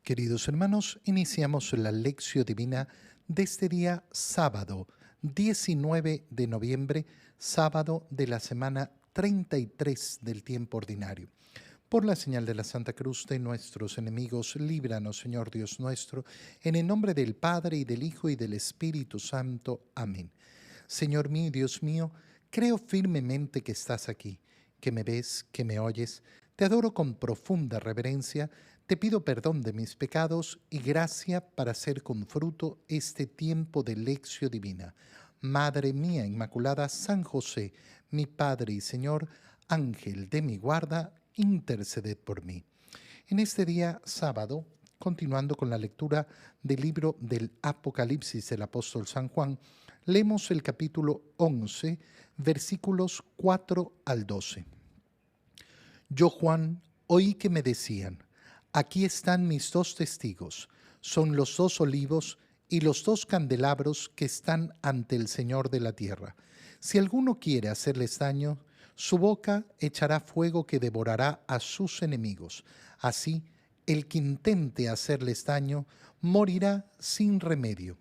Queridos hermanos, iniciamos la lección divina de este día sábado, 19 de noviembre, sábado de la semana 33 del tiempo ordinario. Por la señal de la Santa Cruz de nuestros enemigos, líbranos, Señor Dios nuestro, en el nombre del Padre, y del Hijo, y del Espíritu Santo. Amén. Señor mío y Dios mío, creo firmemente que estás aquí, que me ves, que me oyes. Te adoro con profunda reverencia, te pido perdón de mis pecados y gracia para hacer con fruto este tiempo de lección divina. Madre mía Inmaculada, San José, mi Padre y Señor, Ángel de mi guarda, interceded por mí. En este día sábado, continuando con la lectura del libro del Apocalipsis del apóstol San Juan, leemos el capítulo 11, versículos 4 al 12. Yo, Juan, oí que me decían: aquí están mis dos testigos, son los dos olivos y los dos candelabros que están ante el Señor de la tierra. Si alguno quiere hacerles daño, su boca echará fuego que devorará a sus enemigos. Así, el que intente hacerles daño morirá sin remedio.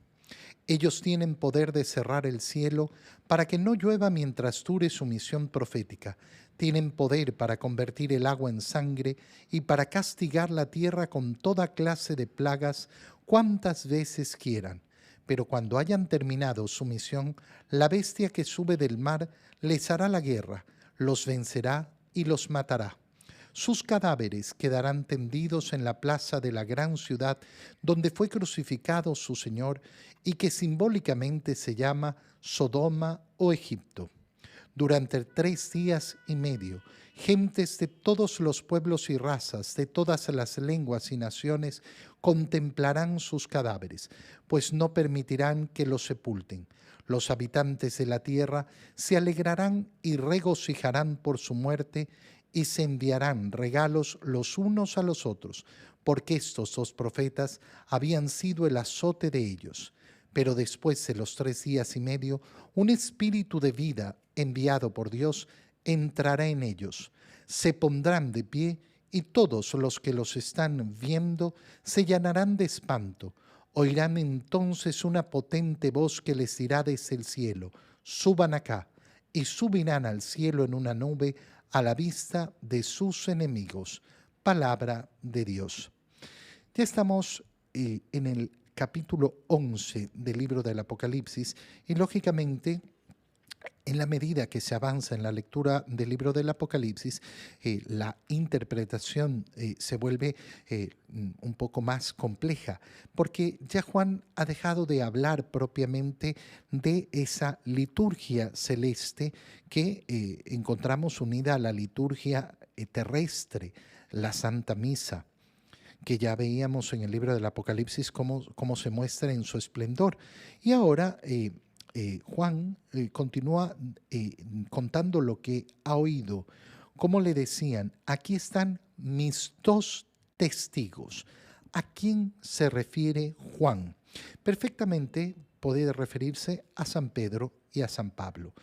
Ellos tienen poder de cerrar el cielo para que no llueva mientras dure su misión profética. Tienen poder para convertir el agua en sangre y para castigar la tierra con toda clase de plagas cuantas veces quieran. Pero cuando hayan terminado su misión, la bestia que sube del mar les hará la guerra, los vencerá y los matará. Sus cadáveres quedarán tendidos en la plaza de la gran ciudad donde fue crucificado su Señor y que simbólicamente se llama Sodoma o Egipto. Durante 3 días y medio, gentes de todos los pueblos y razas, de todas las lenguas y naciones, contemplarán sus cadáveres, pues no permitirán que los sepulten. Los habitantes de la tierra se alegrarán y regocijarán por su muerte y se enviarán regalos los unos a los otros, porque estos dos profetas habían sido el azote de ellos. Pero después de los 3 días y medio, un espíritu de vida enviado por Dios entrará en ellos. Se pondrán de pie y todos los que los están viendo se llenarán de espanto. Oirán entonces una potente voz que les dirá desde el cielo: suban acá, y subirán al cielo en una nube a la vista de sus enemigos. Palabra de Dios. Ya estamos en el capítulo 11 del libro del Apocalipsis y lógicamente en la medida que se avanza en la lectura del libro del Apocalipsis, la interpretación se vuelve un poco más compleja, porque ya Juan ha dejado de hablar propiamente de esa liturgia celeste que encontramos unida a la liturgia terrestre, la Santa Misa, que ya veíamos en el libro del Apocalipsis cómo se muestra en su esplendor. Y ahora Juan continúa contando lo que ha oído, cómo le decían: aquí están mis dos testigos. ¿A quién se refiere Juan? Perfectamente puede referirse a San Pedro y a San Pablo.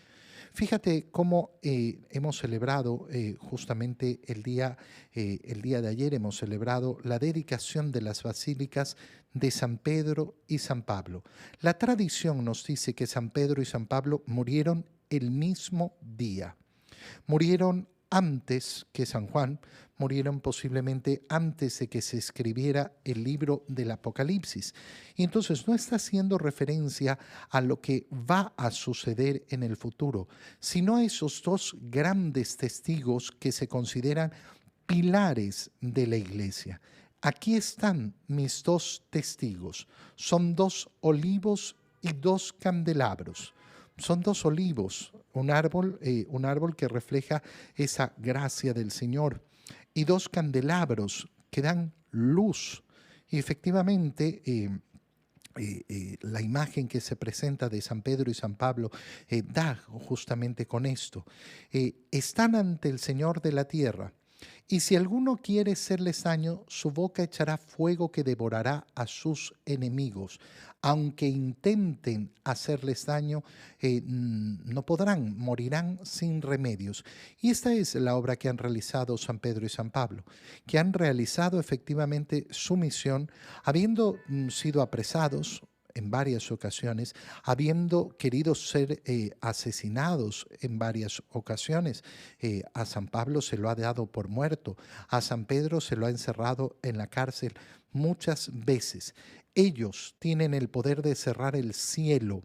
Fíjate cómo hemos celebrado justamente el día de ayer, hemos celebrado la dedicación de las basílicas de San Pedro y San Pablo. La tradición nos dice que San Pedro y San Pablo murieron el mismo día. Murieron antes que San Juan, murieron posiblemente antes de que se escribiera el libro del Apocalipsis. Y entonces no está haciendo referencia a lo que va a suceder en el futuro, sino a esos dos grandes testigos que se consideran pilares de la iglesia. Aquí están mis dos testigos. Son dos olivos y dos candelabros. Son dos olivos, un árbol que refleja esa gracia del Señor, y dos candelabros que dan luz. Y efectivamente, la imagen que se presenta de San Pedro y San Pablo da justamente con esto. Están ante el Señor de la tierra. Y si alguno quiere hacerles daño, su boca echará fuego que devorará a sus enemigos. Aunque intenten hacerles daño, no podrán, morirán sin remedios. Y esta es la obra que han realizado San Pedro y San Pablo, que han realizado efectivamente su misión, habiendo sido apresados en varias ocasiones, habiendo querido ser asesinados en varias ocasiones. A San Pablo se lo ha dado por muerto, a San Pedro se lo ha encerrado en la cárcel muchas veces. Ellos tienen el poder de cerrar el cielo,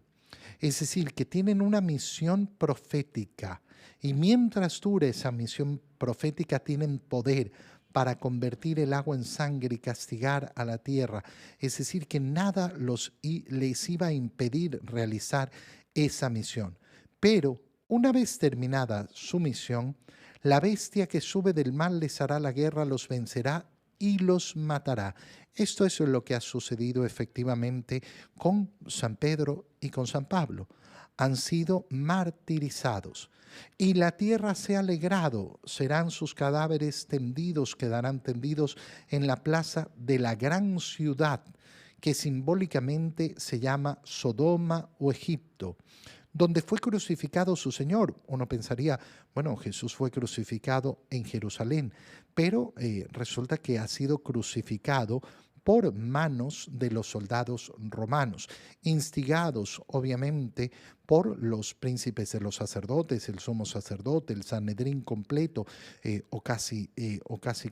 es decir, que tienen una misión profética y mientras dure esa misión profética tienen poder para convertir el agua en sangre y castigar a la tierra. Es decir, que nada les iba a impedir realizar esa misión. Pero una vez terminada su misión, la bestia que sube del mal les hará la guerra, los vencerá y los matará. Esto es lo que ha sucedido efectivamente con San Pedro y con San Pablo. Han sido martirizados y la tierra se ha alegrado. Serán sus cadáveres tendidos, quedarán tendidos en la plaza de la gran ciudad que simbólicamente se llama Sodoma o Egipto, donde fue crucificado su Señor. Uno pensaría, bueno, Jesús fue crucificado en Jerusalén, pero resulta que ha sido crucificado por manos de los soldados romanos, instigados obviamente por los príncipes de los sacerdotes, el sumo sacerdote, el Sanedrín completo o casi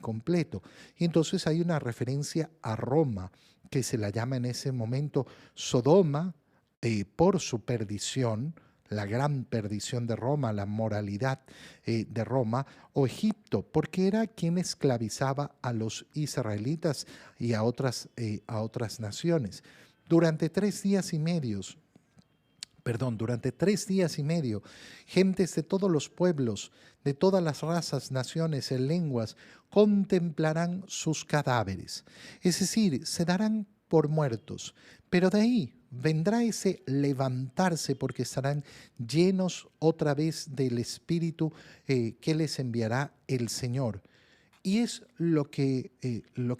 completo. Y entonces hay una referencia a Roma, que se la llama en ese momento Sodoma, por su perdición, la gran perdición de Roma, la moralidad de Roma, o Egipto, porque era quien esclavizaba a los israelitas y a otras naciones. Durante 3 días y medio, gentes de todos los pueblos, de todas las razas, naciones y lenguas, contemplarán sus cadáveres. Es decir, se darán por muertos, pero de ahí vendrá ese levantarse porque estarán llenos otra vez del Espíritu que les enviará el Señor. Y es lo que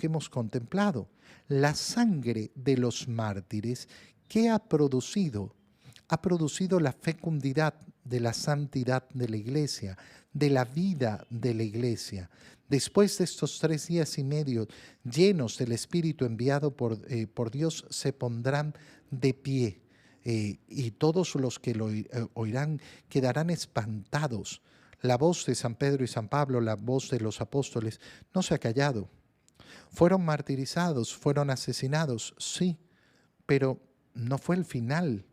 hemos contemplado, la sangre de los mártires que ha producido la fecundidad de la santidad de la iglesia, de la vida de la iglesia. Después de estos 3 días y medio llenos del Espíritu enviado por Dios, se pondrán de pie y todos los que lo oirán quedarán espantados. La voz de San Pedro y San Pablo, la voz de los apóstoles, no se ha callado. Fueron martirizados, fueron asesinados, sí, pero no fue el final.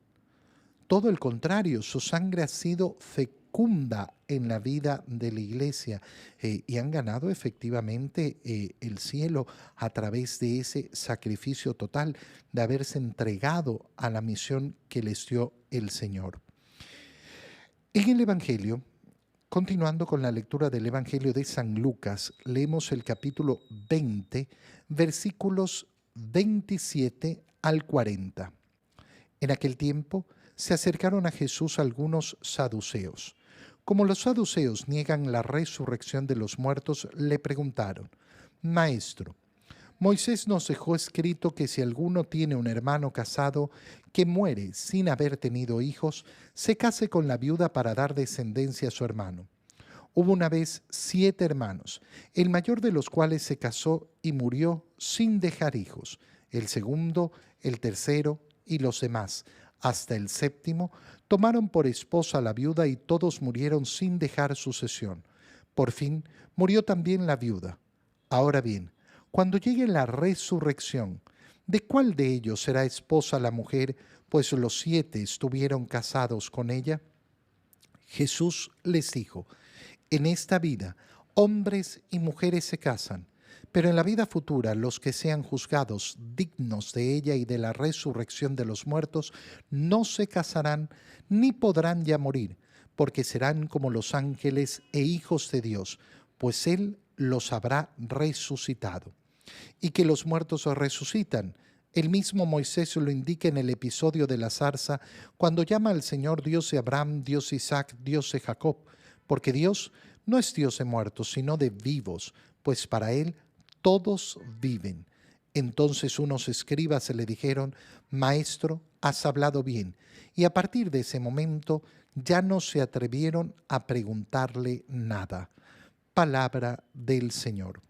Todo el contrario, su sangre ha sido fecunda en la vida de la iglesia y han ganado efectivamente el cielo a través de ese sacrificio total de haberse entregado a la misión que les dio el Señor. En el Evangelio, continuando con la lectura del Evangelio de San Lucas, leemos el capítulo 20, versículos 27 al 40. En aquel tiempo se acercaron a Jesús algunos saduceos. Como los saduceos niegan la resurrección de los muertos, le preguntaron: Maestro, Moisés nos dejó escrito que si alguno tiene un hermano casado que muere sin haber tenido hijos, se case con la viuda para dar descendencia a su hermano. Hubo una vez 7 hermanos, el mayor de los cuales se casó y murió sin dejar hijos. El segundo, el tercero y los demás, hasta el 7º, tomaron por esposa a la viuda y todos murieron sin dejar sucesión. Por fin murió también la viuda. Ahora bien, cuando llegue la resurrección, ¿de cuál de ellos será esposa la mujer, pues los 7 estuvieron casados con ella? Jesús les dijo: en esta vida, hombres y mujeres se casan, pero en la vida futura los que sean juzgados dignos de ella y de la resurrección de los muertos no se casarán ni podrán ya morir, porque serán como los ángeles e hijos de Dios, pues Él los habrá resucitado. Y que los muertos resucitan. El mismo Moisés lo indica en el episodio de la zarza, cuando llama al Señor Dios de Abraham, Dios de Isaac, Dios de Jacob, porque Dios No es Dios de muertos, sino de vivos, pues para Él todos viven. Entonces unos escribas se le dijeron: Maestro, has hablado bien. Y a partir de ese momento ya no se atrevieron a preguntarle nada. Palabra del Señor.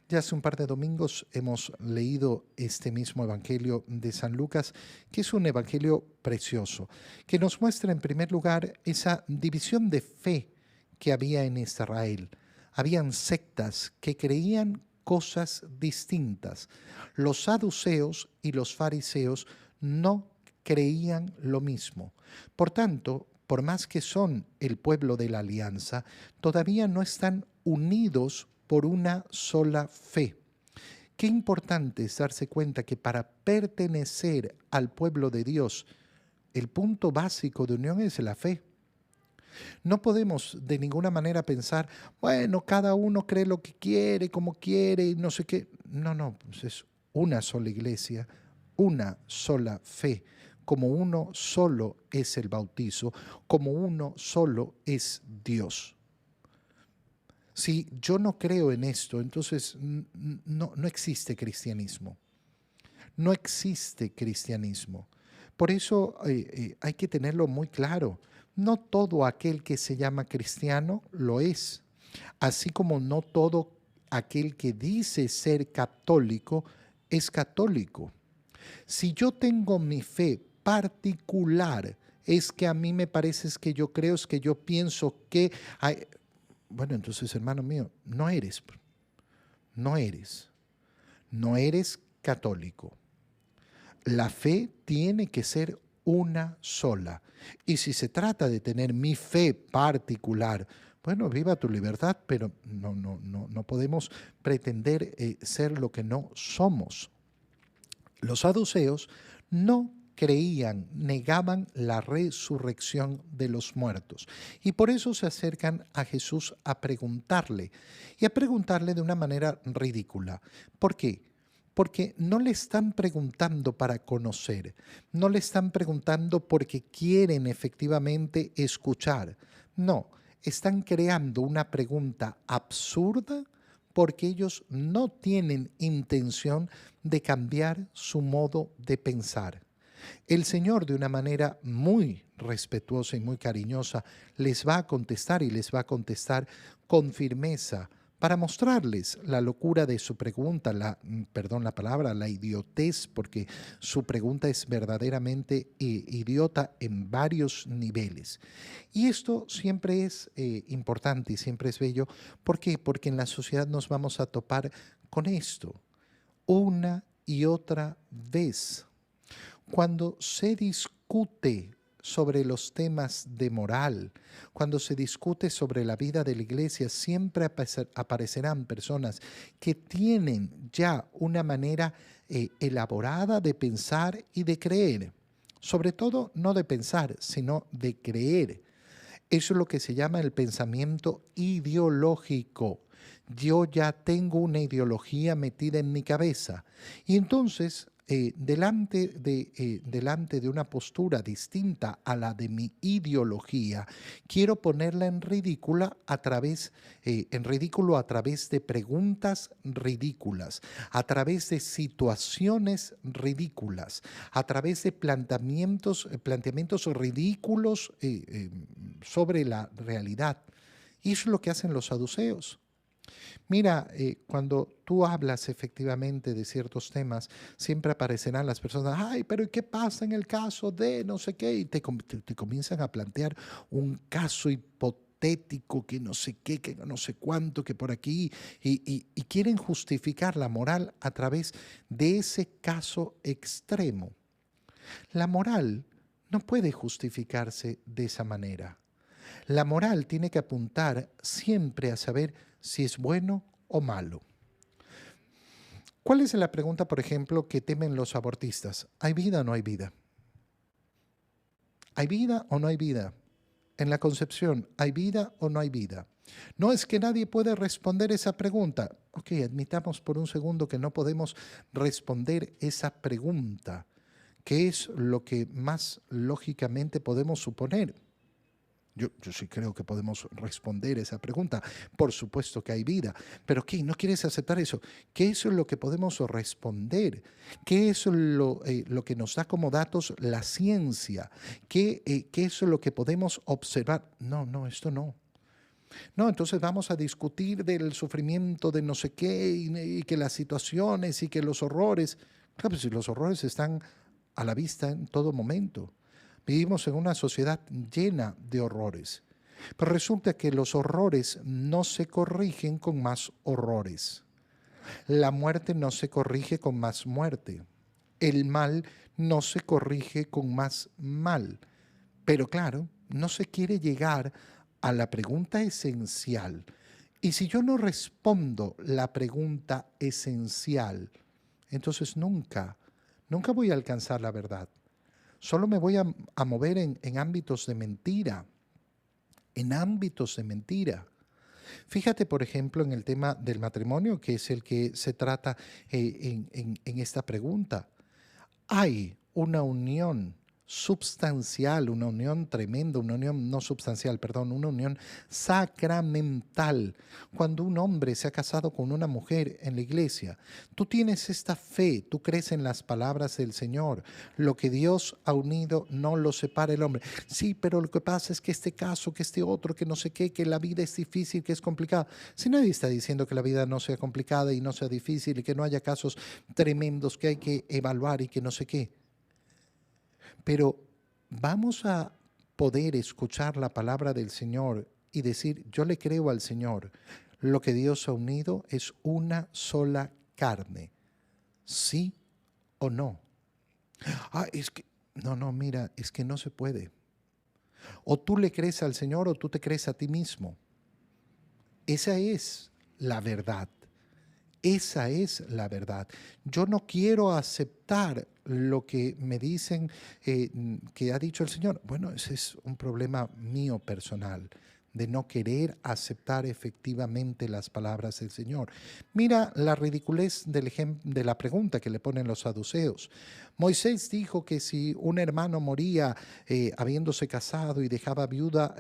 Ya hace un par de domingos hemos leído este mismo Evangelio de San Lucas, que es un evangelio precioso, que nos muestra en primer lugar esa división de fe que había en Israel. Habían sectas que creían cosas distintas. Los saduceos y los fariseos no creían lo mismo. Por tanto, por más que son el pueblo de la alianza, todavía no están unidos por una sola fe. Qué importante es darse cuenta que para pertenecer al pueblo de Dios, el punto básico de unión es la fe. No podemos de ninguna manera pensar, bueno, cada uno cree lo que quiere, como quiere, y no sé qué. No, pues es una sola iglesia, una sola fe. Como uno solo es el bautizo, como uno solo es Dios. Si yo no creo en esto, entonces no existe cristianismo. No existe cristianismo. Por eso hay que tenerlo muy claro. No todo aquel que se llama cristiano lo es. Así como no todo aquel que dice ser católico es católico. Si yo tengo mi fe particular, es que a mí me parece, es que yo creo, es que yo pienso que... Bueno, entonces, hermano mío, no eres católico. La fe tiene que ser una sola. Y si se trata de tener mi fe particular, bueno, viva tu libertad, pero no podemos pretender ser lo que no somos. Los saduceos no creían, negaban la resurrección de los muertos. Y por eso se acercan a Jesús a preguntarle, y a preguntarle de una manera ridícula. ¿Por qué? Porque no le están preguntando para conocer, no le están preguntando porque quieren efectivamente escuchar. No, están creando una pregunta absurda porque ellos no tienen intención de cambiar su modo de pensar. El Señor, de una manera muy respetuosa y muy cariñosa, les va a contestar y les va a contestar con firmeza para mostrarles la locura de su pregunta, perdón la palabra, la idiotez, porque su pregunta es verdaderamente idiota en varios niveles. Y esto siempre es importante y siempre es bello. ¿Por qué? Porque en la sociedad nos vamos a topar con esto una y otra vez. Cuando se discute sobre los temas de moral, cuando se discute sobre la vida de la iglesia, siempre aparecerán personas que tienen ya una manera elaborada de pensar y de creer. Sobre todo, no de pensar, sino de creer. Eso es lo que se llama el pensamiento ideológico. Yo ya tengo una ideología metida en mi cabeza. Y entonces, delante de una postura distinta a la de mi ideología, quiero ponerla en ridículo a través de preguntas ridículas, a través de situaciones ridículas, a través de planteamientos ridículos sobre la realidad. Y eso es lo que hacen los saduceos. Mira, cuando tú hablas efectivamente de ciertos temas, siempre aparecerán las personas, ay, pero ¿y qué pasa en el caso de no sé qué? Y te comienzan a plantear un caso hipotético que no sé qué, que no sé cuánto, que por aquí, y quieren justificar la moral a través de ese caso extremo. La moral no puede justificarse de esa manera. La moral tiene que apuntar siempre a saber si es bueno o malo. ¿Cuál es la pregunta, por ejemplo, que temen los abortistas? ¿Hay vida o no hay vida? ¿Hay vida o no hay vida? En la concepción, ¿hay vida o no hay vida? No es que nadie puede responder esa pregunta. Ok, admitamos por un segundo que no podemos responder esa pregunta. ¿Qué es lo que más lógicamente podemos suponer? Yo sí creo que podemos responder esa pregunta. Por supuesto que hay vida, pero ¿qué? ¿No quieres aceptar eso? ¿Qué es lo que podemos responder? ¿Qué es lo que nos da como datos la ciencia? ¿Qué es lo que podemos observar? No, no, esto no. No, entonces vamos a discutir del sufrimiento de no sé qué y que las situaciones y que los horrores. Claro, pues si los horrores están a la vista en todo momento. Vivimos en una sociedad llena de horrores. Pero resulta que los horrores no se corrigen con más horrores. La muerte no se corrige con más muerte. El mal no se corrige con más mal. Pero claro, no se quiere llegar a la pregunta esencial. Y si yo no respondo la pregunta esencial, entonces nunca voy a alcanzar la verdad. Solo me voy a mover en ámbitos de mentira, en ámbitos de mentira. Fíjate, por ejemplo, en el tema del matrimonio, que es el que se trata en esta pregunta. Hay una unión substancial, una unión tremenda, una unión no substancial, perdón, una unión sacramental. Cuando un hombre se ha casado con una mujer en la iglesia, tú tienes esta fe, tú crees en las palabras del Señor. Lo que Dios ha unido no lo separa el hombre. Sí, pero lo que pasa es que este caso, que este otro, que no sé qué, que la vida es difícil, que es complicada. Si nadie está diciendo que la vida no sea complicada y no sea difícil y que no haya casos tremendos que hay que evaluar y que no sé qué. Pero vamos a poder escuchar la palabra del Señor y decir, yo le creo al Señor. Lo que Dios ha unido es una sola carne. ¿Sí o no? Ah, es que, no, mira, es que no se puede. O tú le crees al Señor o tú te crees a ti mismo. Esa es la verdad. Esa es la verdad. Yo no quiero aceptar lo que me dicen que ha dicho el Señor. Bueno, ese es un problema mío personal, de no querer aceptar efectivamente las palabras del Señor. Mira la ridiculez de la pregunta que le ponen los saduceos. Moisés dijo que si un hermano moría habiéndose casado y dejaba viuda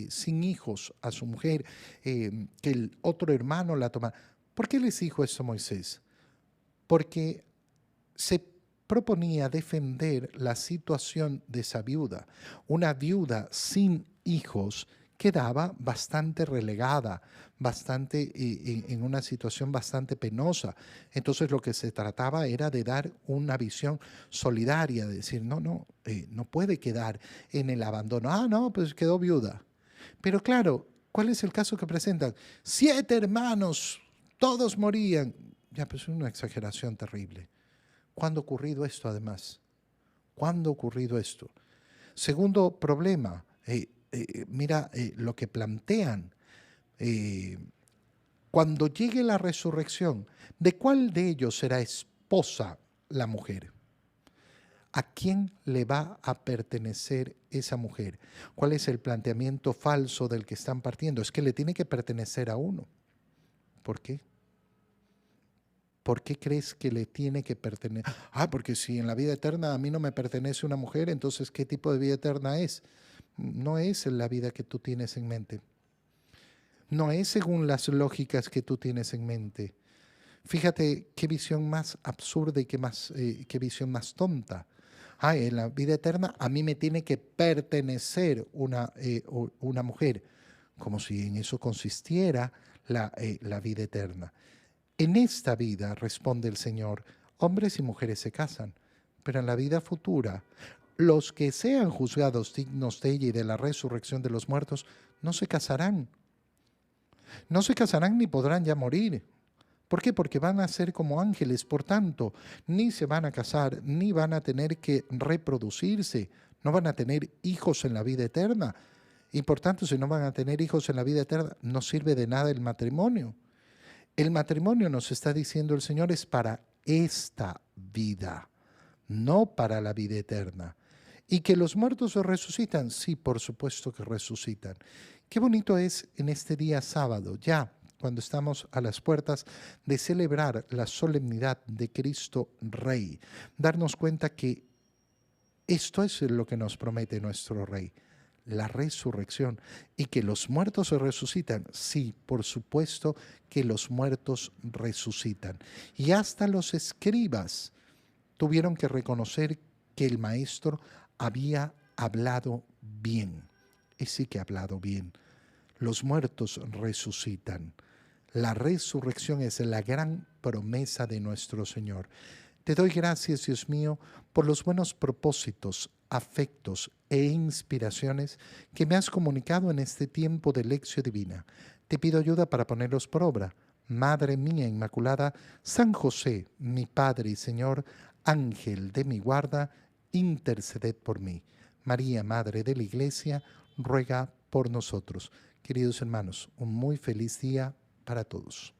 sin hijos a su mujer, que el otro hermano la tomara. ¿Por qué les dijo eso Moisés? Porque se proponía defender la situación de esa viuda. Una viuda sin hijos quedaba bastante relegada, bastante en una situación bastante penosa. Entonces lo que se trataba era de dar una visión solidaria, de decir, no puede quedar en el abandono. Ah, no, pues quedó viuda. Pero claro, ¿cuál es el caso que presentan? 7 hermanos, todos morían. Ya, pues es una exageración terrible. ¿Cuándo ha ocurrido esto además? ¿Cuándo ha ocurrido esto? Segundo problema, mira lo que plantean. eh, Cuando llegue la resurrección, ¿de cuál de ellos será esposa la mujer? ¿A quién le va a pertenecer esa mujer? ¿Cuál es el planteamiento falso del que están partiendo? Es que le tiene que pertenecer a uno. ¿Por qué? ¿Por qué crees que le tiene que pertenecer? Ah, porque si en la vida eterna a mí no me pertenece una mujer, entonces ¿qué tipo de vida eterna es? No es la vida que tú tienes en mente. No es según las lógicas que tú tienes en mente. Fíjate qué visión más absurda y qué visión más tonta. Ah, en la vida eterna a mí me tiene que pertenecer una mujer, como si en eso consistiera la vida eterna. En esta vida, responde el Señor, hombres y mujeres se casan, pero en la vida futura, los que sean juzgados dignos de ella y de la resurrección de los muertos, no se casarán. No se casarán ni podrán ya morir. ¿Por qué? Porque van a ser como ángeles, por tanto, ni se van a casar, ni van a tener que reproducirse, no van a tener hijos en la vida eterna. Y por tanto, si no van a tener hijos en la vida eterna, no sirve de nada el matrimonio. El matrimonio, nos está diciendo el Señor, es para esta vida, no para la vida eterna. ¿Y que los muertos resucitan? Sí, por supuesto que resucitan. Qué bonito es en este día sábado, ya cuando estamos a las puertas de celebrar la solemnidad de Cristo Rey, darnos cuenta que esto es lo que nos promete nuestro Rey, la resurrección y que los muertos se resucitan. Sí, por supuesto que los muertos resucitan. Y hasta los escribas tuvieron que reconocer que el maestro había hablado bien. Y sí que ha hablado bien. Los muertos resucitan. La resurrección es la gran promesa de nuestro Señor. Te doy gracias, Dios mío, por los buenos propósitos, afectos e inspiraciones que me has comunicado en este tiempo de lección divina. Te pido ayuda para ponerlos por obra. Madre mía Inmaculada, San José, mi Padre y Señor, Ángel de mi guarda, interceded por mí. María, Madre de la Iglesia, ruega por nosotros. Queridos hermanos, un muy feliz día para todos.